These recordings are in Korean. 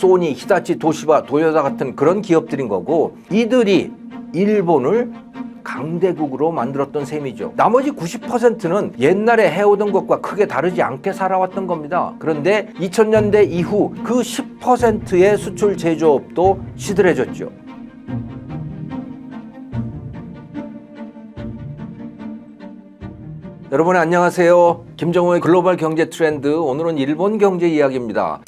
소니, 히다치, 도시바, 도요타 같은 그런 기업들인 거고, 이들이 일본을 강대국으로 만들었던 셈이죠. 나머지 90%는 옛날에 해오던 것과 크게 다르지 않게 살아왔던 겁니다. 그런데 2000년대 이후 그 10%의 수출 제조업도 시들해졌죠. 여러분 안녕하세요. 김정호의 글로벌 경제 트렌드, 오늘은 일본 경제 이야기입니다.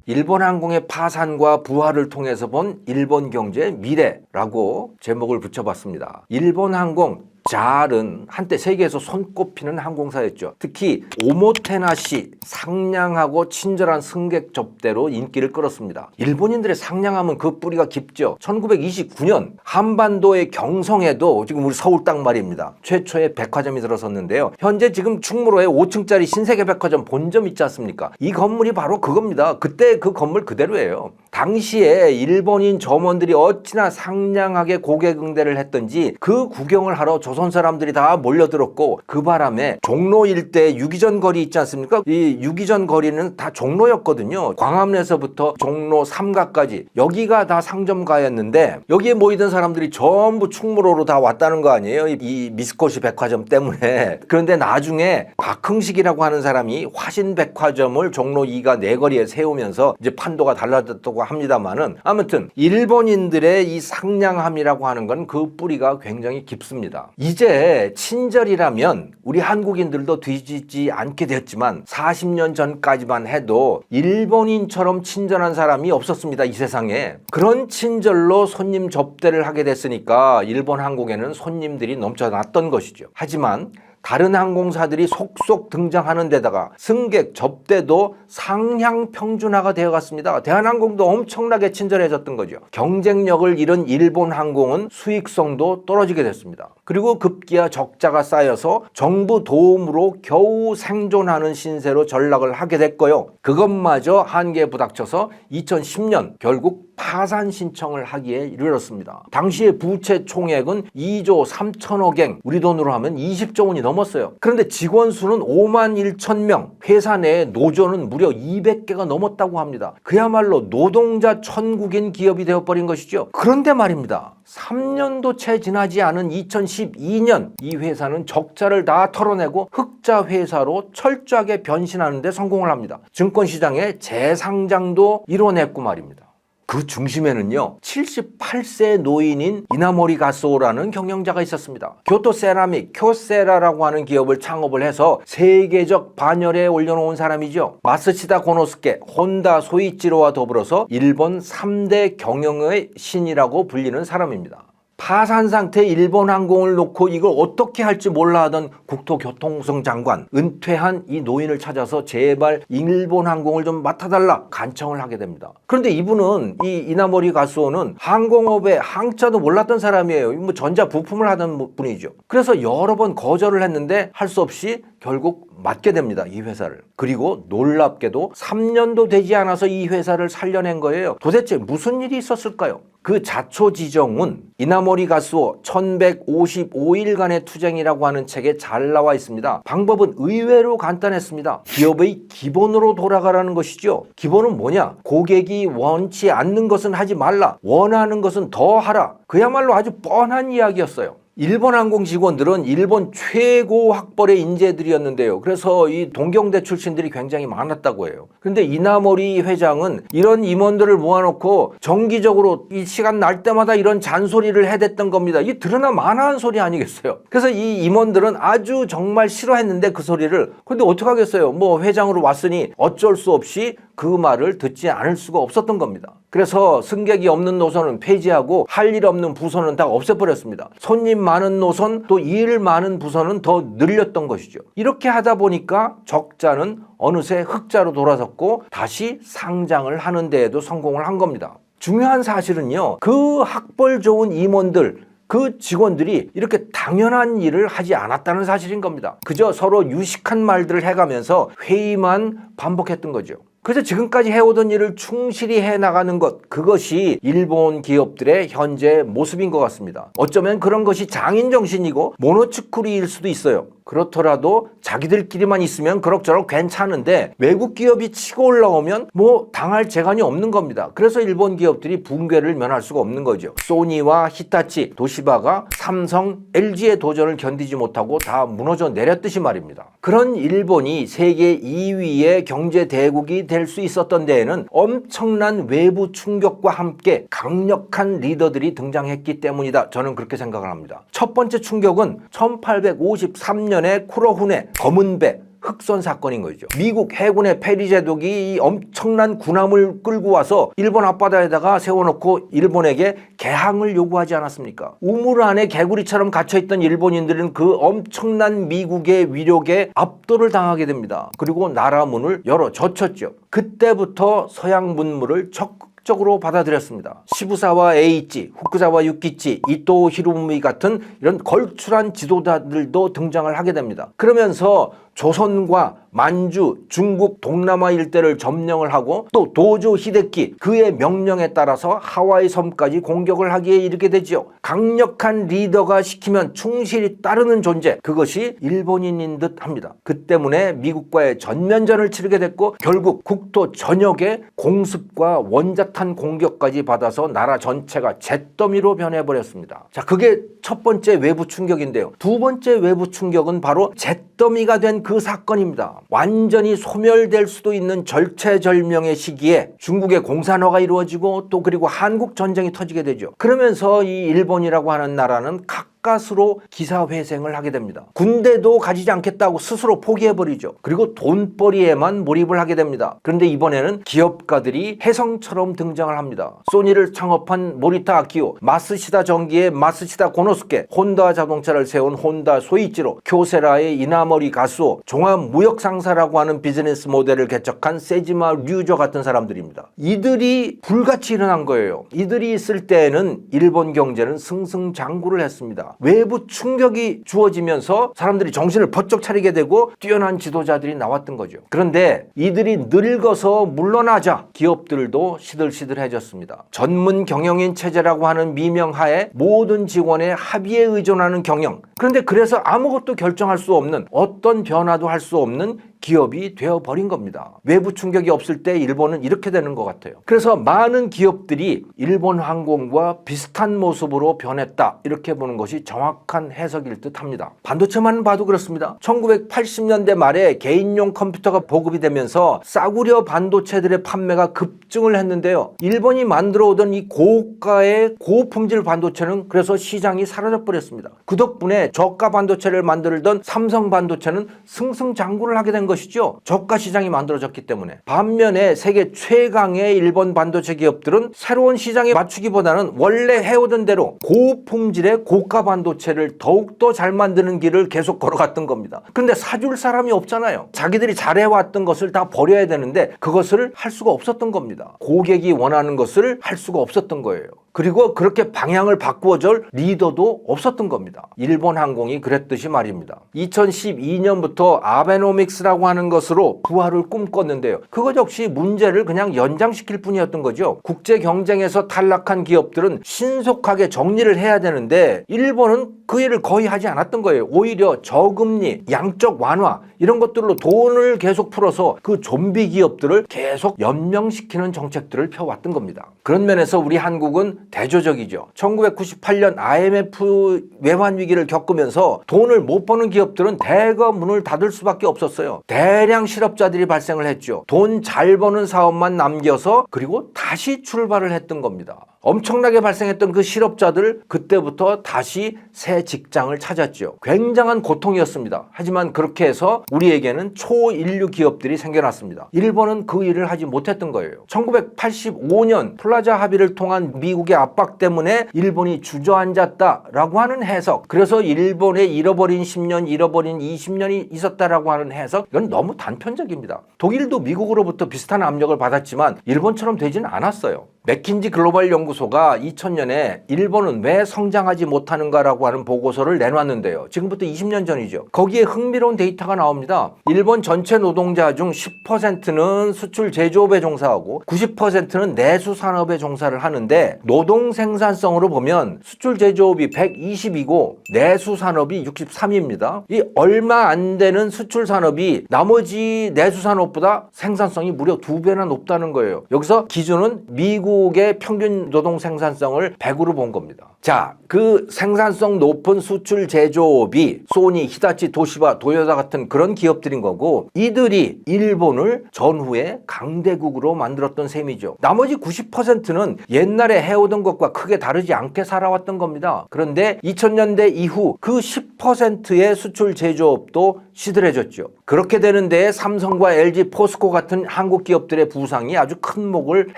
일본 항공의 파산과 부활을 통해서 본 일본 경제의 미래라고 제목을 붙여봤습니다. 일본 항공 JAL은 한때 세계에서 손꼽히는 항공사였죠. 특히 오모테나시, 상냥하고 친절한 승객 접대로 인기를 끌었습니다. 일본인들의 상냥함은 그 뿌리가 깊죠. 1929년 한반도의 경성에도, 지금 우리 서울 땅 말입니다, 최초의 백화점이 들어섰는데요. 현재 지금 충무로에 5층짜리 신세계백화점 본점 있지 않습니까? 이 건물이 바로 그겁니다. 그때 그 건물 그대로예요. 당시에 일본인 점원들이 어찌나 상냥하게 고객 응대를 했던지 그 구경을 하러 조선 사람들이 다 몰려들었고, 그 바람에 종로 일대 유기전 거리 있지 않습니까? 이 유기전 거리는 다 종로였거든요. 광화문에서부터 종로 3가까지 여기가 다 상점가였는데, 여기에 모이던 사람들이 전부 충무로로 다 왔다는 거 아니에요? 이 미쓰코시 백화점 때문에. 그런데 나중에 박흥식이라고 하는 사람이 화신백화점을 종로 2가 내거리에 세우면서 이제 판도가 달라졌다고 합니다만은, 아무튼 일본인들의 이 상냥함이라고 하는 건 그 뿌리가 굉장히 깊습니다. 이제 친절이라면 우리 한국인들도 뒤지지 않게 되었지만 40년 전까지만 해도 일본인처럼 친절한 사람이 없었습니다. 이 세상에. 그런 친절로 손님 접대를 하게 됐으니까 일본 항공에는 손님들이 넘쳐났던 것이죠. 하지만 다른 항공사들이 속속 등장하는 데다가 승객 접대도 상향 평준화가 되어갔습니다. 대한항공도 엄청나게 친절해졌던 거죠. 경쟁력을 잃은 일본 항공은 수익성도 떨어지게 됐습니다. 그리고 급기야 적자가 쌓여서 정부 도움으로 겨우 생존하는 신세로 전락을 하게 됐고요. 그것마저 한계에 부닥쳐서 2010년 결국 파산 신청을 하기에 이르렀습니다. 당시의 부채 총액은 2조 3천억엔, 우리 돈으로 하면 20조 원이 넘었어요. 그런데 직원 수는 5만 1천 명, 회사 내에 노조는 무려 200개가 넘었다고 합니다. 그야말로 노동자 천국인 기업이 되어버린 것이죠. 그런데 말입니다, 3년도 채 지나지 않은 2012년 이 회사는 적자를 다 털어내고 흑자 회사로 철저하게 변신하는 데 성공을 합니다. 증권시장의 재상장도 이뤄냈고 말입니다. 그 중심에는요, 78세 노인인 이나모리 가스오라는 경영자가 있었습니다. 교토 세라믹, 쿄세라라고 하는 기업을 창업을 해서 세계적 반열에 올려놓은 사람이죠. 마쓰시다 고노스케, 혼다 소이치로와 더불어서 일본 3대 경영의 신이라고 불리는 사람입니다. 파산 상태의 일본 항공을 놓고 이걸 어떻게 할지 몰라 하던 국토교통성 장관, 은퇴한 이 노인을 찾아서 제발 일본 항공을 좀 맡아달라 간청을 하게 됩니다. 그런데 이분은, 이 이나모리 가스오는 항공업의 항자도 몰랐던 사람이에요. 뭐 전자 부품을 하던 분이죠. 그래서 여러 번 거절을 했는데 할 수 없이 결국 맡게 됩니다, 이 회사를. 그리고 놀랍게도 3년도 되지 않아서 이 회사를 살려낸 거예요. 도대체 무슨 일이 있었을까요? 그 자초지종은 이나모리 가스오 1155일간의 투쟁이라고 하는 책에 잘 나와 있습니다. 방법은 의외로 간단했습니다. 기업의 기본으로 돌아가라는 것이죠. 기본은 뭐냐? 고객이 원치 않는 것은 하지 말라, 원하는 것은 더 하라. 그야말로 아주 뻔한 이야기였어요. 일본 항공 직원들은 일본 최고 학벌의 인재들이었는데요. 그래서 이 동경대 출신들이 굉장히 많았다고 해요. 그런데 이나모리 회장은 이런 임원들을 모아놓고 정기적으로 이 시간 날 때마다 이런 잔소리를 해댔던 겁니다. 이 들으나 마나한 소리 아니겠어요? 그래서 이 임원들은 아주 정말 싫어했는데 그 소리를. 근데 어떡하겠어요? 뭐 회장으로 왔으니 어쩔 수 없이 그 말을 듣지 않을 수가 없었던 겁니다. 그래서 승객이 없는 노선은 폐지하고 할 일 없는 부선은 다 없애버렸습니다. 손님 많은 노선, 또 일 많은 부선은 더 늘렸던 것이죠. 이렇게 하다 보니까 적자는 어느새 흑자로 돌아섰고 다시 상장을 하는 데에도 성공을 한 겁니다. 중요한 사실은요, 그 학벌 좋은 임원들, 그 직원들이 이렇게 당연한 일을 하지 않았다는 사실인 겁니다. 그저 서로 유식한 말들을 해가면서 회의만 반복했던 거죠. 그래서 지금까지 해오던 일을 충실히 해나가는 것, 그것이 일본 기업들의 현재 모습인 것 같습니다. 어쩌면 그런 것이 장인정신이고 모노츠쿠리일 수도 있어요. 그렇더라도 자기들끼리만 있으면 그럭저럭 괜찮은데 외국 기업이 치고 올라오면 뭐 당할 재간이 없는 겁니다. 그래서 일본 기업들이 붕괴를 면할 수가 없는 거죠. 소니와 히타치, 도시바가 삼성, LG의 도전을 견디지 못하고 다 무너져 내렸듯이 말입니다. 그런 일본이 세계 2위의 경제 대국이 될 수 있었던 데에는 엄청난 외부 충격과 함께 강력한 리더들이 등장했기 때문이다. 저는 그렇게 생각을 합니다. 첫 번째 충격은 1853년에 쿠로훈의 검은 배 흑선 사건인 거죠. 미국 해군의 페리 제독이 엄청난 군함을 끌고 와서 일본 앞바다에다가 세워놓고 일본에게 개항을 요구하지 않았습니까? 우물 안에 개구리처럼 갇혀있던 일본인들은 그 엄청난 미국의 위력에 압도를 당하게 됩니다. 그리고 나라 문을 열어 젖혔죠. 그때부터 서양 문물을 적극적으로 받아들였습니다. 시부사와 에이치, 후쿠자와 유키치, 이토 히로부미 같은 이런 걸출한 지도자들도 등장을 하게 됩니다. 그러면서 조선과 만주, 중국, 동남아 일대를 점령을 하고 또 도조 히데키 그의 명령에 따라서 하와이 섬까지 공격을 하기에 이르게 되죠. 강력한 리더가 시키면 충실히 따르는 존재, 그것이 일본인인 듯 합니다. 그 때문에 미국과의 전면전을 치르게 됐고 결국 국토 전역에 공습과 원자탄 공격까지 받아서 나라 전체가 잿더미로 변해버렸습니다. 자, 그게 첫 번째 외부 충격인데요. 두 번째 외부 충격은 바로 잿더미가 된 그 사건입니다. 완전히 소멸될 수도 있는 절체절명의 시기에 중국의 공산화가 이루어지고 또 그리고 한국 전쟁이 터지게 되죠. 그러면서 이 일본이라고 하는 나라는 가까스로 기사회생을 하게 됩니다. 군대도 가지지 않겠다고 스스로 포기해버리죠. 그리고 돈벌이에만 몰입을 하게 됩니다. 그런데 이번에는 기업가들이 혜성처럼 등장을 합니다. 소니를 창업한 모리타 아키오, 마쓰시다 전기의 마쓰시다 고노스케, 혼다 자동차를 세운 혼다 소이치로, 쿄세라의 이나머리 가수오, 종합무역상사라고 하는 비즈니스 모델을 개척한 세지마 류저 같은 사람들입니다. 이들이 불같이 일어난 거예요. 이들이 있을 때에는 일본 경제는 승승장구를 했습니다. 외부 충격이 주어지면서 사람들이 정신을 번쩍 차리게 되고 뛰어난 지도자들이 나왔던 거죠. 그런데 이들이 늙어서 물러나자 기업들도 시들시들해졌습니다. 전문 경영인 체제라고 하는 미명하에 모든 직원의 합의에 의존하는 경영. 그런데 그래서 아무것도 결정할 수 없는, 어떤 변화도 할 수 없는 기업이 되어버린 겁니다. 외부 충격이 없을 때 일본은 이렇게 되는 것 같아요. 그래서 많은 기업들이 일본 항공과 비슷한 모습으로 변했다, 이렇게 보는 것이 정확한 해석일 듯 합니다. 반도체만 봐도 그렇습니다. 1980년대 말에 개인용 컴퓨터가 보급이 되면서 싸구려 반도체들의 판매가 급증을 했는데요. 일본이 만들어 오던 이 고가의 고품질 반도체는 그래서 시장이 사라져 버렸습니다. 그 덕분에 저가 반도체를 만들던 삼성 반도체는 승승장구를 하게 된 것이죠. 저가 시장이 만들어졌기 때문에. 반면에 세계 최강의 일본 반도체 기업들은 새로운 시장에 맞추기보다는 원래 해오던 대로 고품질의 고가 반도체를 더욱더 잘 만드는 길을 계속 걸어갔던 겁니다. 그런데 사줄 사람이 없잖아요. 자기들이 잘해왔던 것을 다 버려야 되는데 그것을 할 수가 없었던 겁니다. 고객이 원하는 것을 할 수가 없었던 거예요. 그리고 그렇게 방향을 바꾸어줄 리더도 없었던 겁니다. 일본 항공이 그랬듯이 말입니다. 2012년부터 아베노믹스라고 하는 것으로 부활을 꿈꿨는데요. 그것 역시 문제를 그냥 연장시킬 뿐이었던 거죠. 국제 경쟁에서 탈락한 기업들은 신속하게 정리를 해야 되는데 일본은 그 일을 거의 하지 않았던 거예요. 오히려 저금리, 양적 완화 이런 것들로 돈을 계속 풀어서 그 좀비 기업들을 계속 연명시키는 정책들을 펴왔던 겁니다. 그런 면에서 우리 한국은 대조적이죠. 1998년 IMF 외환 위기를 겪으면서 돈을 못 버는 기업들은 대거 문을 닫을 수밖에 없었어요. 대량 실업자들이 발생을 했죠. 돈 잘 버는 사업만 남겨서 그리고 다시 출발을 했던 겁니다. 엄청나게 발생했던 그 실업자들, 그때부터 다시 새 직장을 찾았죠. 굉장한 고통이었습니다. 하지만 그렇게 해서 우리에게는 초인류 기업들이 생겨났습니다. 일본은 그 일을 하지 못했던 거예요. 1985년 플라자 합의를 통한 미국의 압박 때문에 일본이 주저앉았다라고 하는 해석, 그래서 일본의 잃어버린 10년, 잃어버린 20년이 있었다라고 하는 해석, 이건 너무 단편적입니다. 독일도 미국으로부터 비슷한 압력을 받았지만 일본처럼 되지는 않았어요. 맥킨지 글로벌 연구소 연구소가 2000년에 일본은 왜 성장하지 못하는가라고 하는 보고서를 내놨는데요. 지금부터 20년 전이죠. 거기에 흥미로운 데이터가 나옵니다. 일본 전체 노동자 중 10%는 수출 제조업에 종사하고 90%는 내수 산업에 종사를 하는데 노동 생산성으로 보면 수출 제조업이 120이고 내수 산업이 63입니다. 이 얼마 안 되는 수출 산업이 나머지 내수 산업보다 생산성이 무려 2배나 높다는 거예요. 여기서 기준은 미국의 평균 노동 생산성을 100으로 본 겁니다. 자, 그 생산성 높은 수출 제조업이 소니, 히다치, 도시바, 도요타 같은 그런 기업들인 거고 이들이 일본을 전후에 강대국으로 만들었던 셈이죠. 나머지 90%는 옛날에 해오던 것과 크게 다르지 않게 살아왔던 겁니다. 그런데 2000년대 이후 그 10%의 수출 제조업도 시들해졌죠. 그렇게 되는 데에 삼성과 LG, 포스코 같은 한국 기업들의 부상이 아주 큰 목을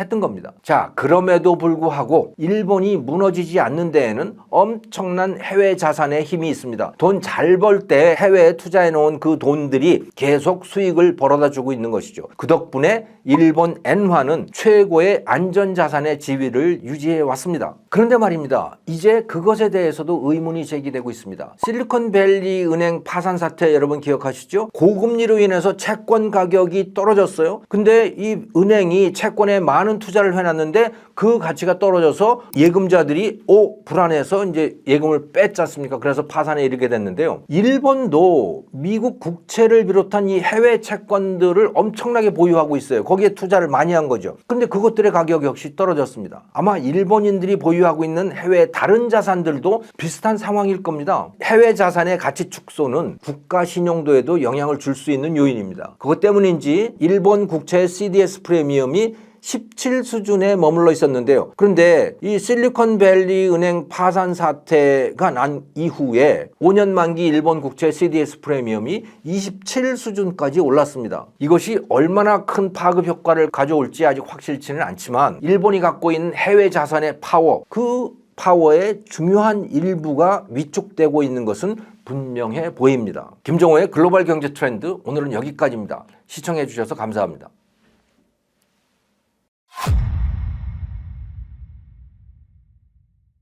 했던 겁니다. 자, 그럼에도 불구하고 일본이 무너지지 않는 데에는 엄청난 해외 자산의 힘이 있습니다. 돈 잘 벌 때 해외에 투자해 놓은 그 돈들이 계속 수익을 벌어다 주고 있는 것이죠. 그 덕분에 일본 엔화는 최고의 안전자산의 지위를 유지해 왔습니다. 그런데 말입니다. 이제 그것에 대해서도 의문이 제기되고 있습니다. 실리콘밸리 은행 파산 사태 여러분 기억하시죠? 고금리로 인해서 채권 가격이 떨어졌어요. 근데 이 은행이 채권에 많은 투자를 해놨는데 그 가치가 떨어져서 예금자들이 불안해서 이제 예금을 뺐지 않습니까? 그래서 파산에 이르게 됐는데요. 일본도 미국 국채를 비롯한 이 해외 채권들을 엄청나게 보유하고 있어요. 거기에 투자를 많이 한 거죠. 근데 그것들의 가격 역시 떨어졌습니다. 아마 일본인들이 보유하고 있는 해외 다른 자산들도 비슷한 상황일 겁니다. 해외 자산의 가치 축소는 국가 신용도에도 영향을 줄 수 있는 요인입니다. 그것 때문인지 일본 국채 CDS 프리미엄이 17 수준에 머물러 있었는데요. 그런데 이 실리콘밸리 은행 파산 사태가 난 이후에 5년 만기 일본 국채 CDS 프리미엄이 27 수준까지 올랐습니다. 이것이 얼마나 큰 파급 효과를 가져올지 아직 확실치는 않지만 일본이 갖고 있는 해외 자산의 파워, 그 파워의 중요한 일부가 위축되고 있는 것은 분명해 보입니다. 김종호의 글로벌 경제 트렌드 오늘은 여기까지입니다. 시청해 주셔서 감사합니다.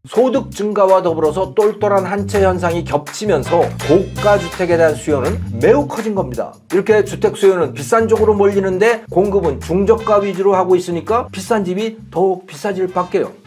소득 증가와 더불어서 똘똘한 한 채 현상이 겹치면서 고가 주택에 대한 수요는 매우 커진 겁니다. 이렇게 주택 수요는 비싼 쪽으로 몰리는데 공급은 중저가 위주로 하고 있으니까 비싼 집이 더욱 비싸질 밖에요.